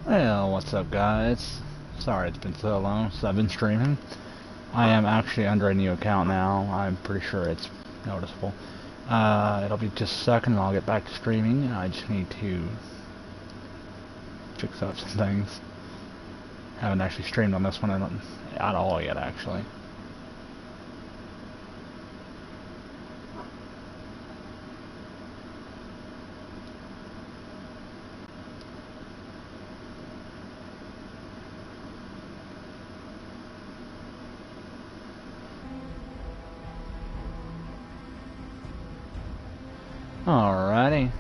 Well, what's up, guys? Sorry it's been so long since I've been streaming. I am actually under a new account now. I'm pretty sure it's noticeable. It'll be just a second and I'll get back to streaming. I just need to fix up some things. Haven't actually streamed on this one at all yet, actually. Alrighty.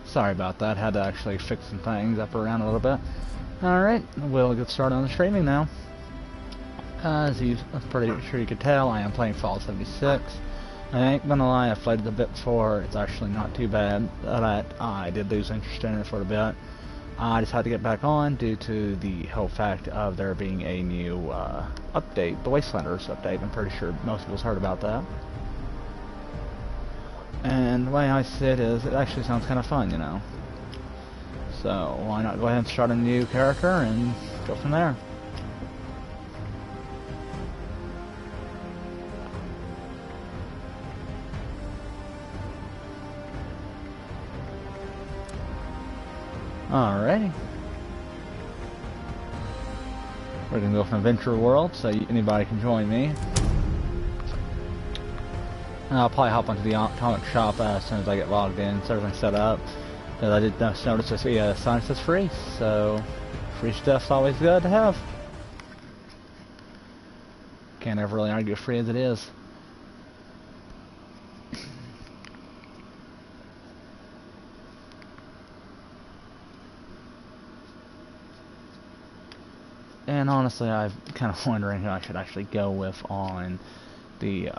Sorry about that. Had to actually fix some things up around a little bit. Alright, we'll get started on the streaming now. As I'm pretty sure you could tell, I am playing Fallout 76. I ain't gonna lie, I've played it a bit before. It's actually not too bad. But I did lose interest in it for a bit. I just had to get back on due to the whole fact of there being a new update, the Wastelanders update. I'm pretty sure most people's heard about that. And the way I see it is, it actually sounds kind of fun, you know. So why not go ahead and start a new character and go from there. Alrighty. We're gonna go from Adventure World, so anybody can join me. And I'll probably hop onto the comic shop as soon as I get logged in, so everything's set up. Because I did notice this sign says free, so free stuff's always good to have. Can't ever really argue free as it is. And honestly, I'm kind of wondering who I should actually go with on the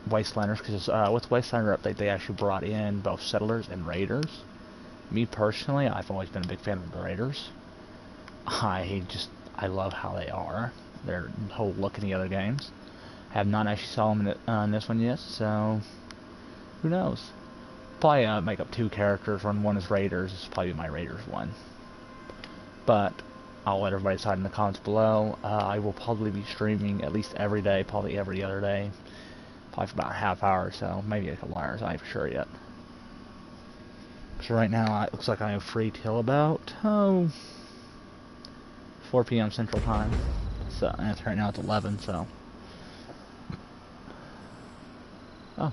Wastelanders, because with the Wastelander update, they actually brought in both Settlers and Raiders. Me personally, I've always been a big fan of the Raiders. I love how they are. Their whole look in the other games. I have not actually saw them in this one yet, so who knows? Probably make up two characters. One is Raiders. It's probably my Raiders one. But I'll let everybody decide in the comments below. I will probably be streaming at least every day, probably every other day. Probably for about a half hour or so, maybe a couple hours, I ain't for sure yet. So right now, it looks like I am free till about 4 p.m. Central Time. So, and right now it's 11, so. Oh.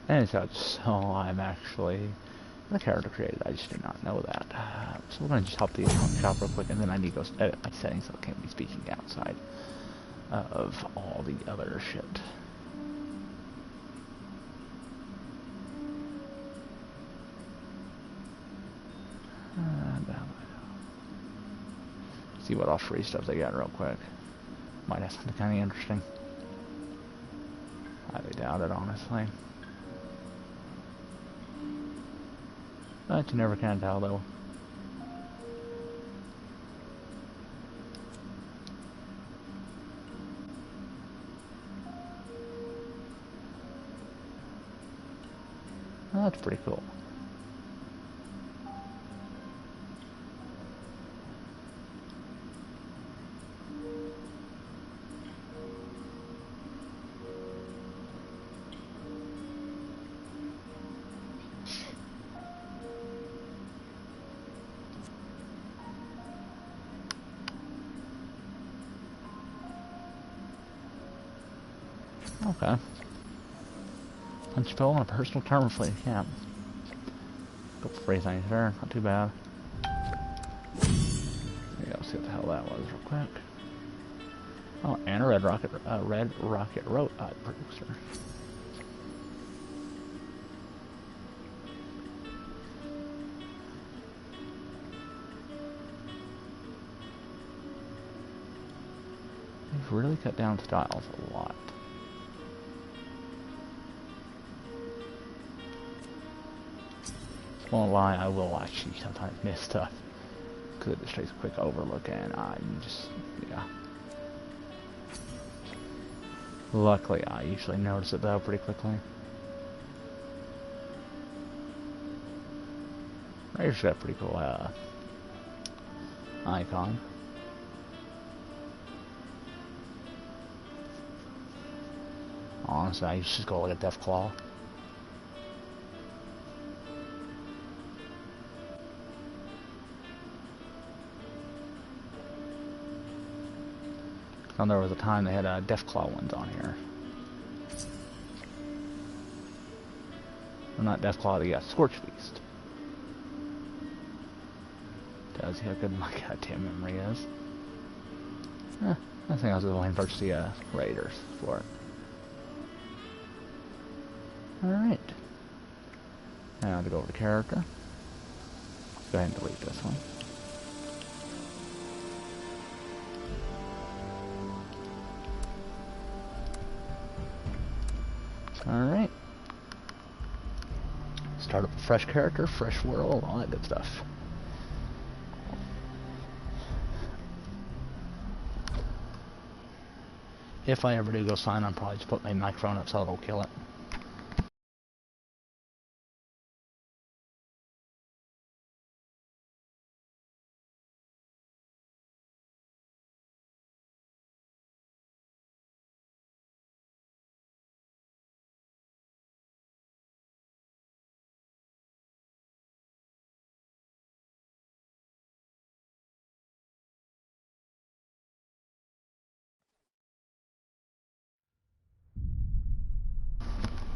And so I'm actually the character created. I just did not know that. So we're going to just hop the shop real quick, and then I need to go edit my settings so I can't be speaking outside of all the other shit. See what all free stuff they got real quick. Might have something kind of interesting. Highly doubt it, honestly. But you never can tell, though. Well, that's pretty cool. Okay. Punch pill on a personal term fleet camp. Couple free things there, not too bad. Yeah, let's see what the hell that was real quick. Oh, and a red rocket producer. They've really cut down styles a lot. Won't lie, I will actually sometimes miss stuff because it just takes a quick overlook and I just, yeah. Luckily, I usually notice it though pretty quickly. Raiders got a pretty cool icon. Honestly, I used to just go like a Deathclaw. And there was a time they had Deathclaw ones on here. Well, not Deathclaw, they got Scorchbeast. Tells you how good my goddamn memory is. I think I was going to purchase the Raiders for it. Alright. Now to go over to character. Go ahead and delete this one. Alright. Start up a fresh character, fresh world, all that good stuff. If I ever do go sign, I'll probably just put my microphone up so it'll kill it.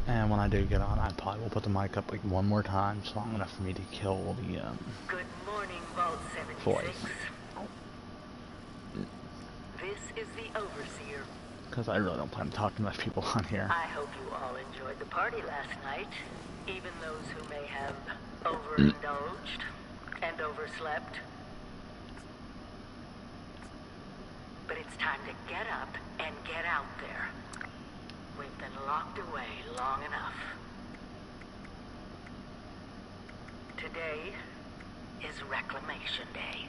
And when I do get on, I probably will put the mic up like one more time, just long enough for me to kill the Good morning, Vault 76. voice. This is the Overseer. Because I really don't plan to talk to much people on here. I hope you all enjoyed the party last night, even those who may have overindulged and overslept. But it's time to get up and get out there. We've been locked away long enough. Today is Reclamation Day.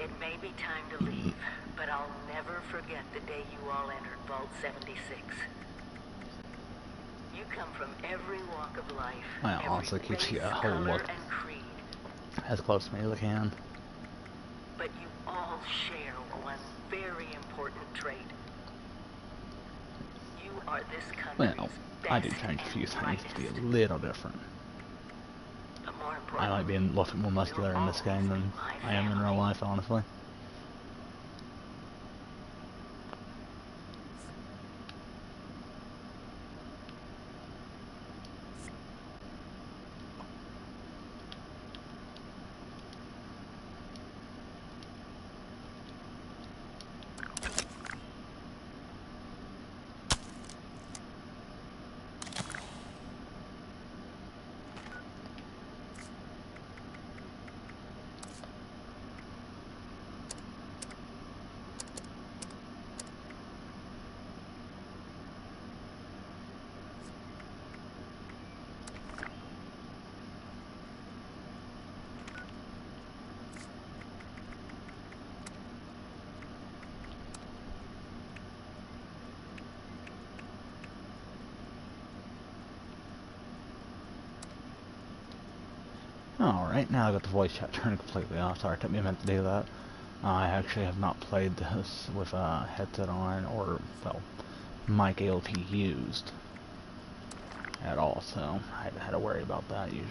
It may be time to leave, but I'll never forget the day you all entered Vault 76. You come from every walk of life, I honestly keep race, a whole color, look and creed. as close to me as I can. But you all share one very important trait. You are this country's Well, best I do change a few and things to be a brightest. little different. But more I might be a little bit more muscular in this game than I am in real life, honestly. Alright, now I got the voice chat turned completely off. Sorry, it took me a minute to do that. I actually have not played this with a headset on or, well, mic ALT used at all, so I haven't had to worry about that usually.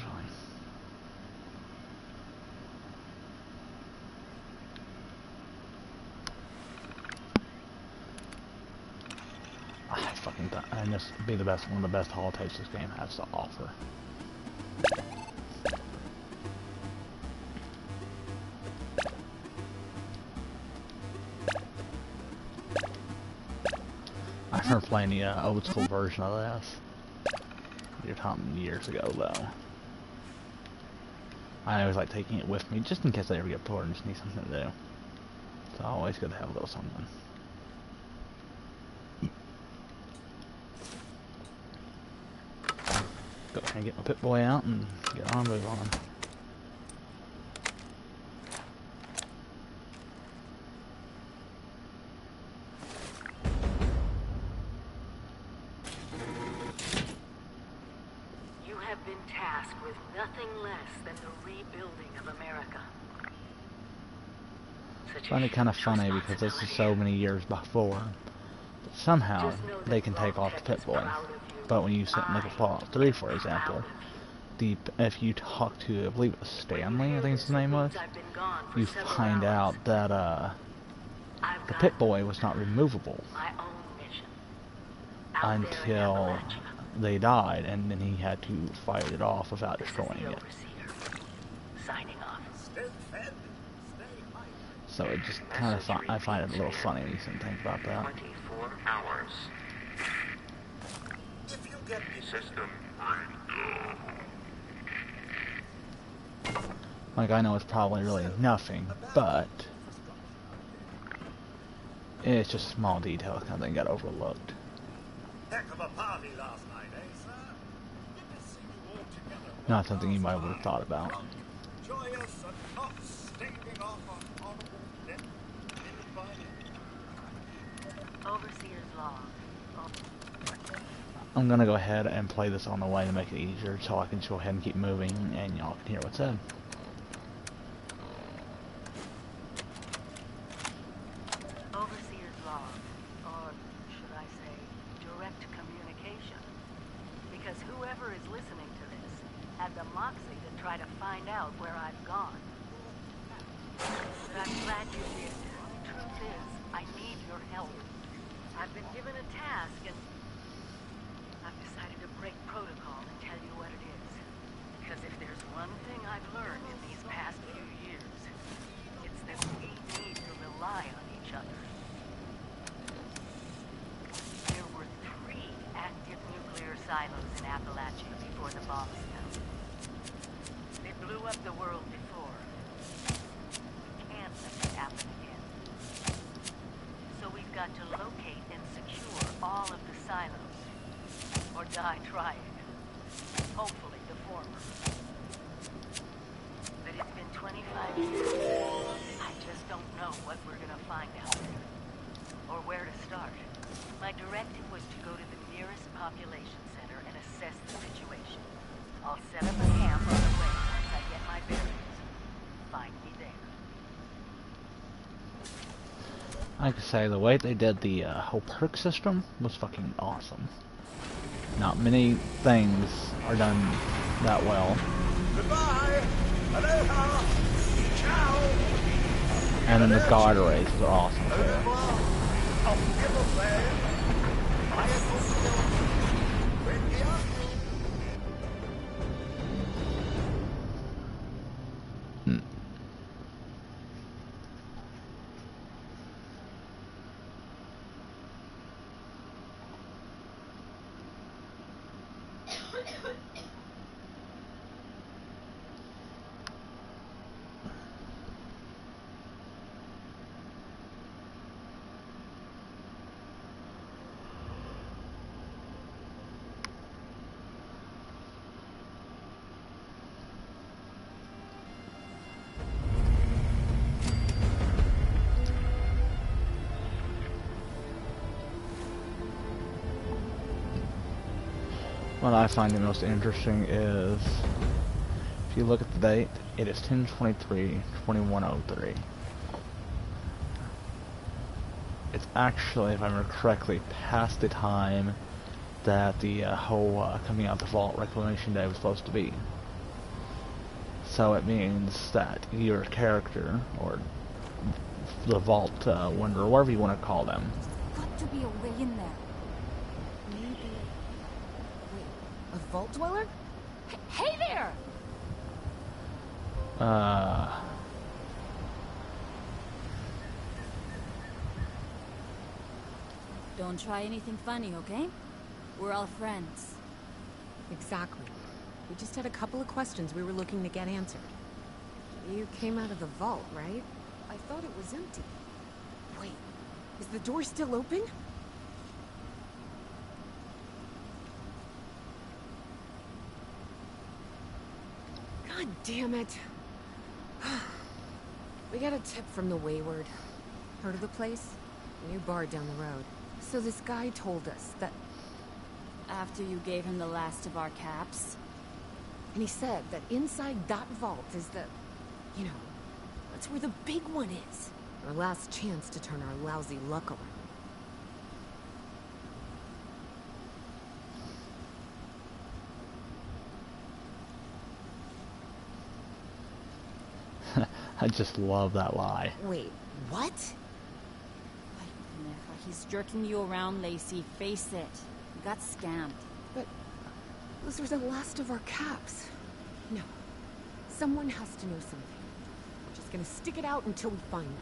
I fucking thought, and this would be the best, one of the best holotapes this game has to offer. I remember playing the old school version of this. You're talking years ago, though. I always like taking it with me, just in case I ever get bored and just need something to do. It's always good to have a little something. Go ahead and get my Pip-Boy out and get on, move on. tasked with nothing less than the rebuilding of America. I find it kind of funny because this is so many years before. But somehow, they can take off the Pip-Boy. But when you look at Fallout 3, for example, if you talk to, I believe it was Stanley, I think his name was, you find out that the Pip-Boy was not removable until they died, and then he had to fight it off without destroying it. So it just kind of I find it a little funny when you think about that. 24 hours. If you get me system like, I know it's probably really nothing, but it's just small details kind of thing got overlooked. Heck of a party last night, eh, sir? Good to see you all together. Not something you might would have thought about. Joyous and not staving off on honorable death. Overseer's log. I'm gonna go ahead and play this on the way to make it easier, so I can go ahead and keep moving, and y'all can hear what's said. Overseer's log, or should I say, direct communication. Because whoever is listening to this had the moxie to try to find out where I've gone. But I'm glad you did. The truth is, I need your help. I've been given a task, and I've decided to break protocol and tell you what it is. Because if there's one thing I've learned in these past few years, it's that we need to rely on each other. There were 3 active nuclear silos in Appalachia before the bombs fell. They blew up the world before. We can't let it happen again. So we've got to locate and secure all of the silos. Or die trying. Hopefully the former. But it's been 25 years. I just don't know what we're gonna find out there. Or where to start. My directive was to go to the nearest population center and assess the situation. I'll set up a camp on the way once I get my bearings. Find me there. I could say the way they did the whole perk system was fucking awesome. Not many things are done that well. Goodbye. Aloha. Ciao. And then the guard rays are awesome too. What I find the most interesting is, if you look at the date, it is 10/23/2103. It's actually, if I remember correctly, past the time that the whole coming out the Vault Reclamation Day was supposed to be. So it means that your character, or the Vault Wanderer, whatever you want to call them. There's got to be a way in there. Maybe... Wait, a Vault Dweller? Hey there! Don't try anything funny, okay? We're all friends. Exactly. We just had a couple of questions we were looking to get answered. You came out of the vault, right? I thought it was empty. Wait, is the door still open? God damn it. We got a tip from the Wayward. Heard of the place? New bar down the road. So this guy told us that... After you gave him the last of our caps? And he said that inside that vault is the... You know, that's where the big one is. Our last chance to turn our lousy luck around. I just love that lie. Wait, what? He's jerking you around, Lacey. Face it. You got scammed. But those are the last of our caps. No. Someone has to know something. We're just gonna stick it out until we find them.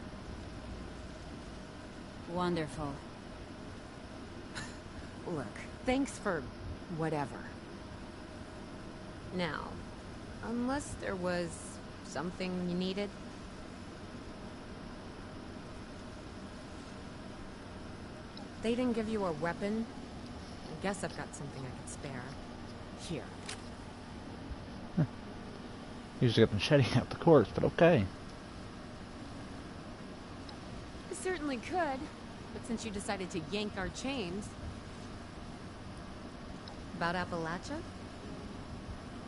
Wonderful. Look, thanks for whatever. Now, unless there was something you needed. They didn't give you a weapon. I guess I've got something I could spare. Here. Usually get machete out the course, but okay. I certainly could, but since you decided to yank our chains... About Appalachia?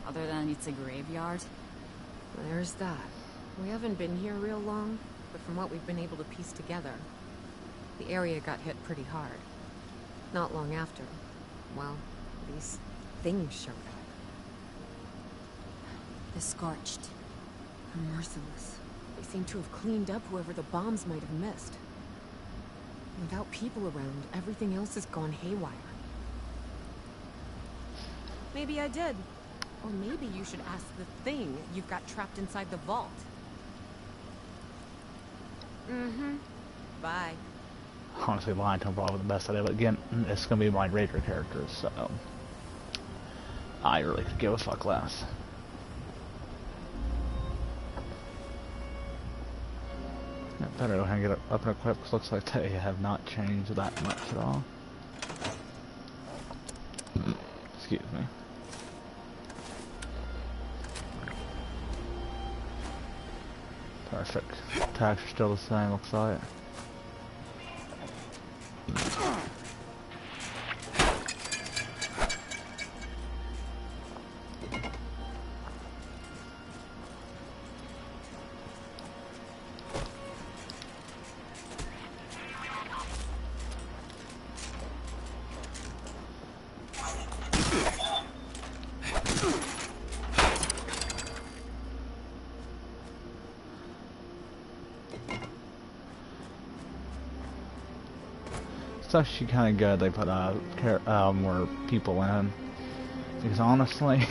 Other than it's a graveyard. There's that. We haven't been here real long, but from what we've been able to piece together, the area got hit pretty hard. Not long after, well, these things showed up. The Scorched. Merciless. They seem to have cleaned up whoever the bombs might have missed. Without people around, everything else has gone haywire. Maybe I did. Or maybe you should ask the thing you've got trapped inside the vault. Mm-hmm. Bye. Honestly, lying to him probably the best idea, but again, it's gonna be my Raider character, so I really could give a fuck less. Yeah, better go ahead and get it up and equipped, because looks like they have not changed that much at all. Excuse me. Perfect. Attacks are still the same, looks like. It's actually kind of good they put more people in, because honestly,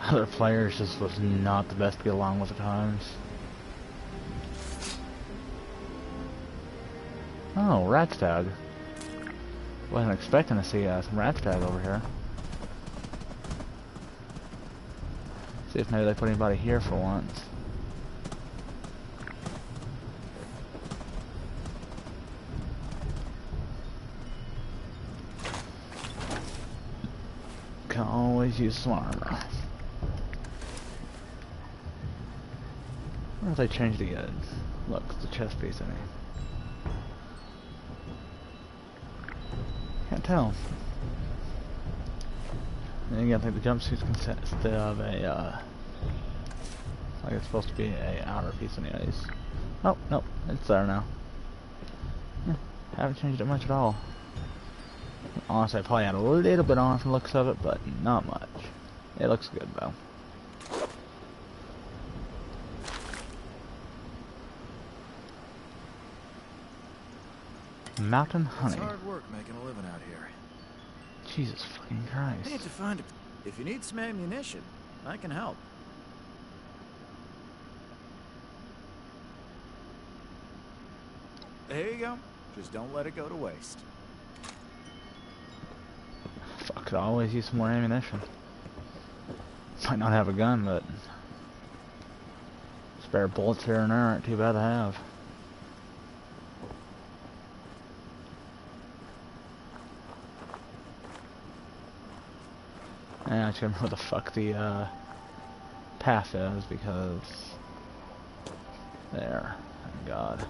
other players just was not the best to get along with at times. Oh, Ratstag. Wasn't expecting to see some Ratstag over here. See if maybe they put anybody here for once. Can always use some armor. I wonder if they changed it yet. Look, the chest piece in here. Can't tell. And again, I think the jumpsuits consist of a, like it's supposed to be a outer piece anyways. Oh, nope, it's there now. Yeah, haven't changed it much at all. Honestly, I probably had a little bit on from the looks of it, but not much. It looks good though. Mountain honey. It's hard work making a living out here. Jesus fucking I need Christ. to find it. If you need some ammunition, I can help. There you go. Just don't let it go to waste. Fuck, could always use some more ammunition. Might not have a gun, but spare bullets here and there aren't too bad to have. Yeah, I should remember what the fuck the path is, because there, thank God.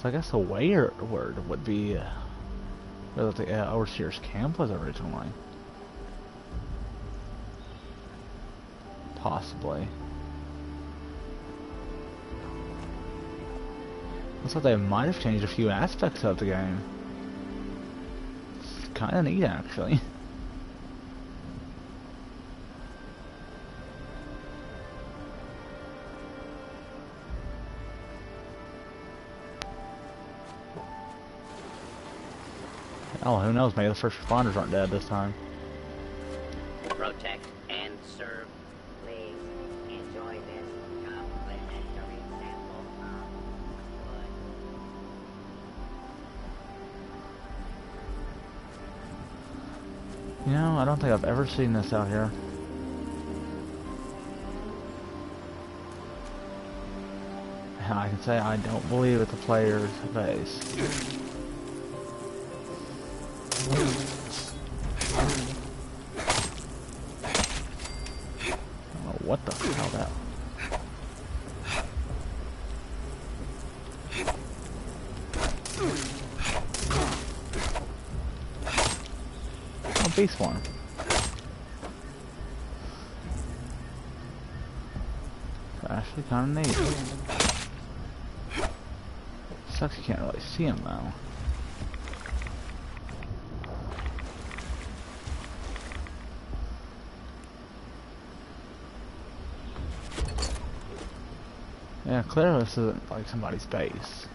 So I guess the word would be where the Overseer's camp was originally. Possibly. Looks like they might have changed a few aspects of the game. It's kind of neat, actually. Oh, who knows? Maybe the first responders aren't dead this time. Protect and serve. Please enjoy this complimentary sample of wood. You know, I don't think I've ever seen this out here. And I can say I don't believe it's a player's base. What the hell that? Oh, beast one. Actually kind of neat. Sucks you can't really see him though. Yeah, clearly this isn't like somebody's base.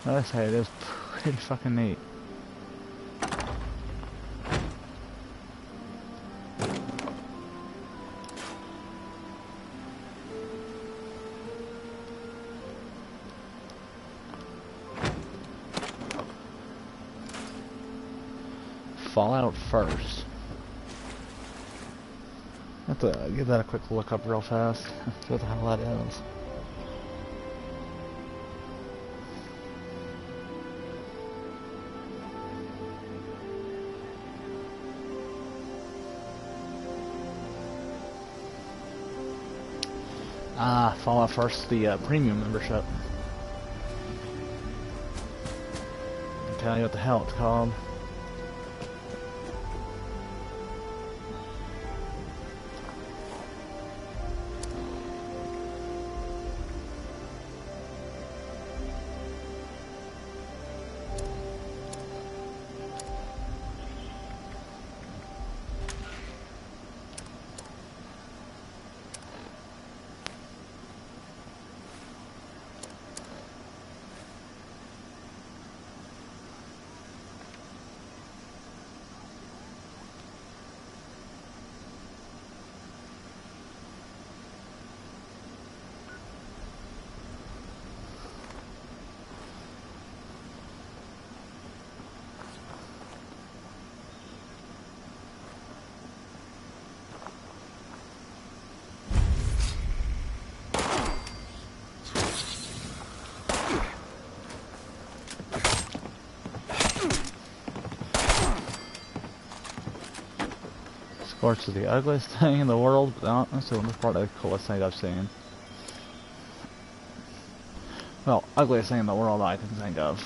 Let's say it is pretty fucking neat. Fallout first. I have to give that a quick look up real fast. See what the hell that is. Ah, Fallout first, the premium membership. I'll tell you what the hell it's called. Scorch is the ugliest thing in the world, but honestly, it's probably the coolest thing I've seen. Well, ugliest thing in the world I can think of.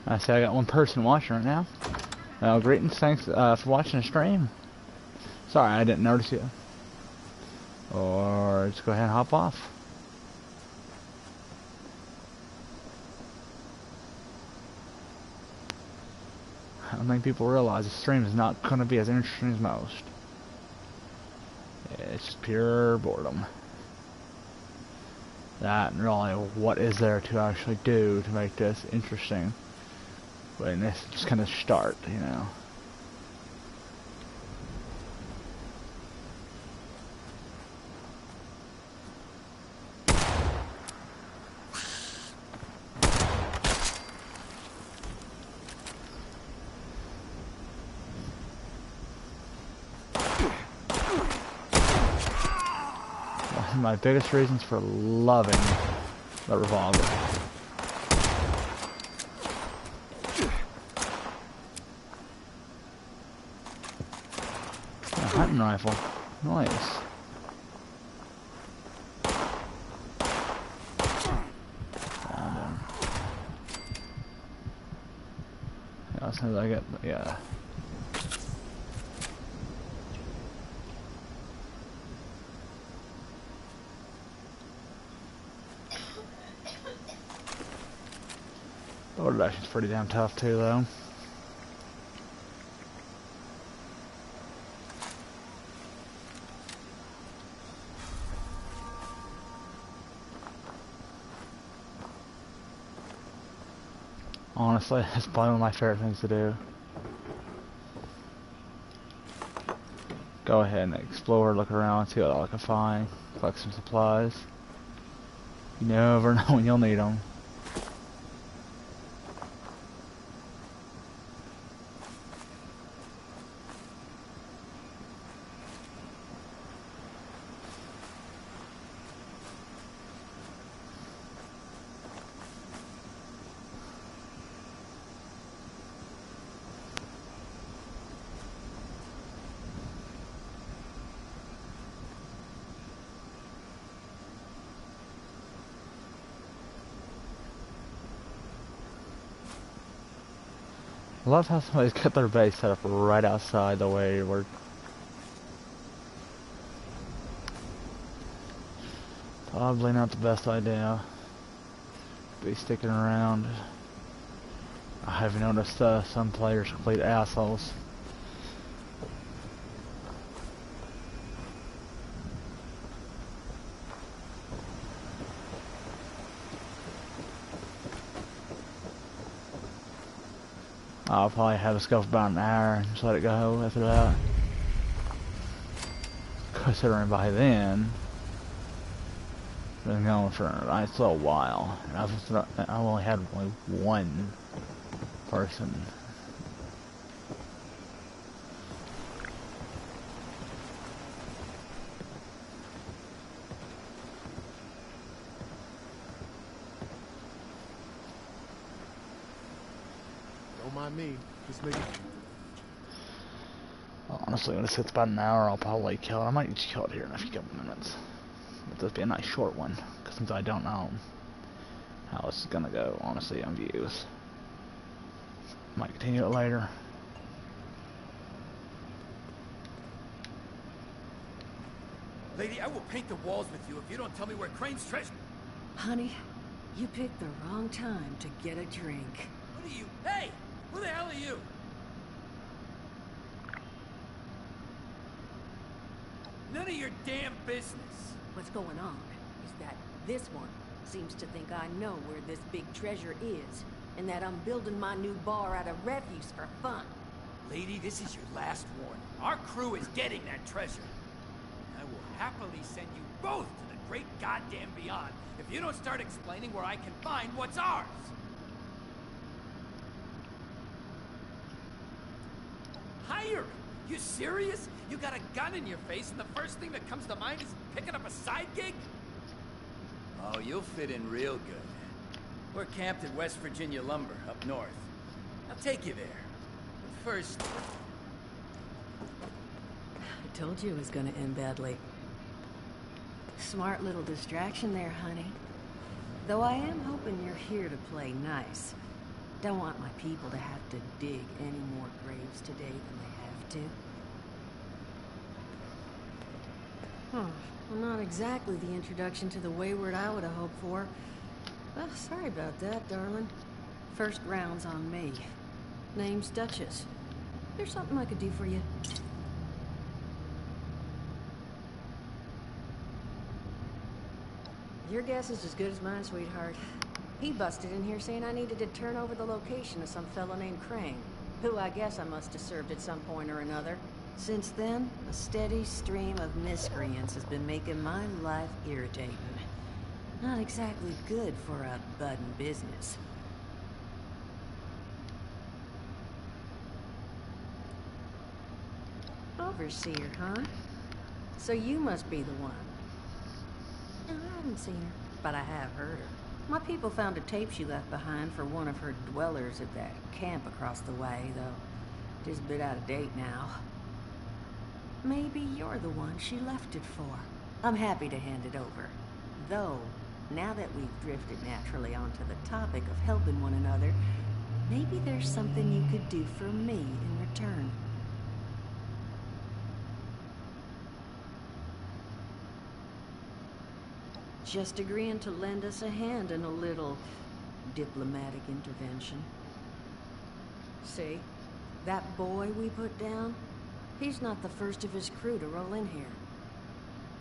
I see I got one person watching right now. Greetings, thanks for watching the stream. Sorry, I didn't notice you. Or just go ahead and hop off. I don't think people realize the stream is not going to be as interesting as most. It's just pure boredom. That and really, what is there to actually do to make this interesting? But this just kind of start, you know. One of my biggest reasons for loving the revolver. A hunting rifle. Nice. Yeah, as soon as I get, yeah. Order dashing's pretty damn tough too, though. Honestly, it's probably one of my favorite things to do. Go ahead and explore, look around, see what I can find, collect some supplies. You never know when you'll need them. I love how somebody's got their base set up right outside the way we're... Probably not the best idea. Be sticking around. I have noticed some players are complete assholes. I'll probably have us go for about an hour and just let it go after that. Considering by then, I've been going for a nice little while, and I've only had one person. Don't mind me. Just make it. Honestly, when it sits about an hour, I'll probably kill it. I might just kill it here in a few couple minutes. It'll just be a nice short one, because since I don't know how this is gonna go, honestly, on views. Might continue it later. Lady, I will paint the walls with you if you don't tell me where Crane's treasure... Honey, you picked the wrong time to get a drink. What are you... Hey! Who the hell are you? None of your damn business. What's going on is that this one seems to think I know where this big treasure is, and that I'm building my new bar out of refuse for fun. Lady, this is your last warning. Our crew is getting that treasure. I will happily send you both to the great goddamn beyond if you don't start explaining where I can find what's ours. Hiring? You serious? You got a gun in your face and the first thing that comes to mind is picking up a side gig? Oh, you'll fit in real good. We're camped at West Virginia Lumber, up north. I'll take you there. But first... I told you it was gonna end badly. Smart little distraction there, honey. Though I am hoping you're here to play nice. Don't want my people to have to dig any more graves today than they have to. Well, not exactly the introduction to the Wayward I would have hoped for. Well, sorry about that, darling. First round's on me. Name's Duchess. There's something I could do for you. Your guess is as good as mine, sweetheart. He busted in here saying I needed to turn over the location to some fellow named Crane, who I guess I must have served at some point or another. Since then, a steady stream of miscreants has been making my life irritating. Not exactly good for a budding business. Overseer, huh? So you must be the one. No, I haven't seen her, but I have heard her. My people found a tape she left behind for one of her dwellers at that camp across the way, though it is a bit out of date now. Maybe you're the one she left it for. I'm happy to hand it over. Though, now that we've drifted naturally onto the topic of helping one another, maybe there's something you could do for me in return. Just agreeing to lend us a hand in a little diplomatic intervention. See, that boy we put down, he's not the first of his crew to roll in here.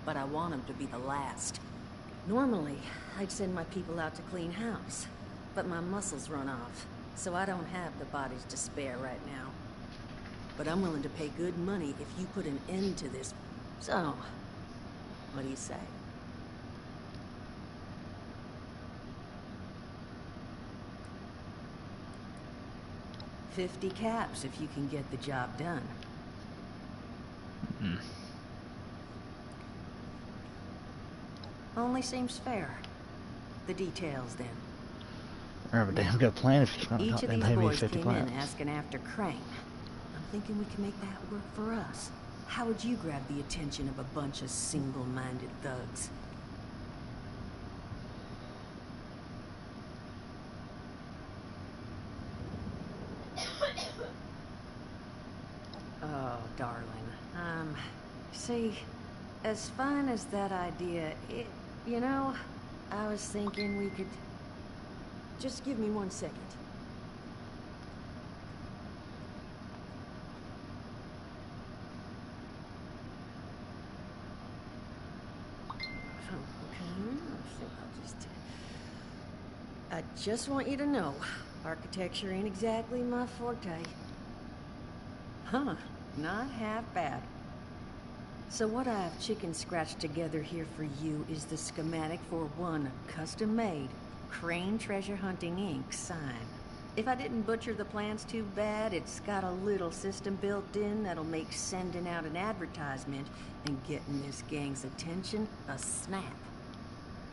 But I want him to be the last. Normally, I'd send my people out to clean house, but my muscles run off, so I don't have the bodies to spare right now. But I'm willing to pay good money if you put an end to this. So, what do you say? $50 caps if you can get the job done. Only seems fair. The details, then. I have a damn good plan if you're Each not of going these to pay me boys 50 came in claps. asking after Crane. I'm thinking we can make that work for us. How would you grab the attention of a bunch of single-minded thugs? Oh, darling. See, as fine as that idea, you know, I was thinking we could... Just give me 1 second. I just want you to know, architecture ain't exactly my forte. Huh, not half bad. So what I've chicken scratched together here for you is the schematic for one custom-made Crane Treasure Hunting Inc. sign. If I didn't butcher the plans too bad, it's got a little system built in that'll make sending out an advertisement and getting this gang's attention a snap.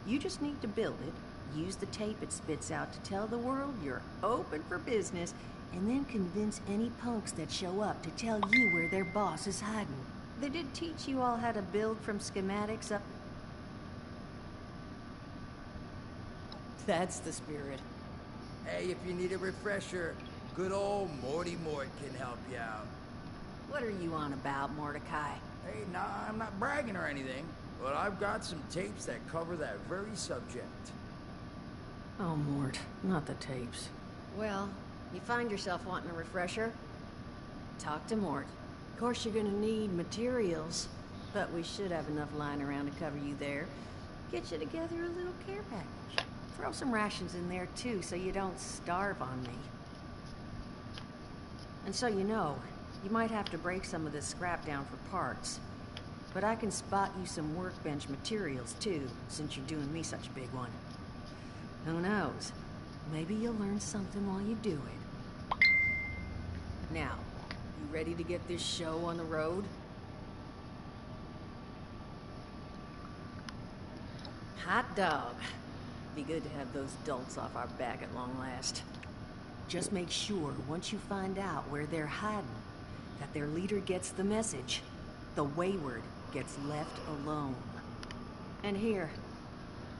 You just need to build it, use the tape it spits out to tell the world you're open for business, and then convince any punks that show up to tell you where their boss is hiding. They did teach you all how to build from schematics up... That's the spirit. Hey, if you need a refresher, good old Morty Mort can help you out. What are you on about, Mordecai? Hey, nah, I'm not bragging or anything, but I've got some tapes that cover that very subject. Oh, Mort, not the tapes. Well, you find yourself wanting a refresher? Talk to Mort. Of course, you're gonna need materials, but we should have enough lying around to cover you there. Get you together a little care package. Throw some rations in there, too, so you don't starve on me. And so you know, you might have to break some of this scrap down for parts. But I can spot you some workbench materials, too, since you're doing me such a big one. Who knows? Maybe you'll learn something while you do it. Now, you ready to get this show on the road? Hot dog. Be good to have those dolts off our back at long last. Just make sure, once you find out where they're hiding, that their leader gets the message. The wayward gets left alone. And here,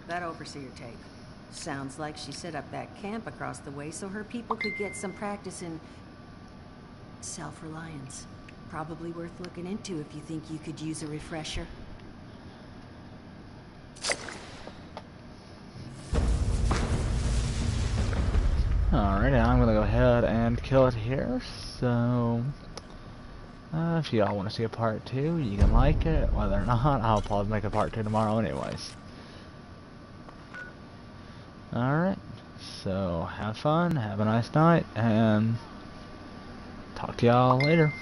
that overseer tape. Sounds like she set up that camp across the way so her people could get some practice in... self-reliance. Probably worth looking into if you think you could use a refresher. Alright, now I'm gonna go ahead and kill it here. So, if y'all want to see a part 2, you can like it. Whether or not, I'll probably make a part 2 tomorrow anyways. Alright, so have fun, have a nice night, and talk to y'all later.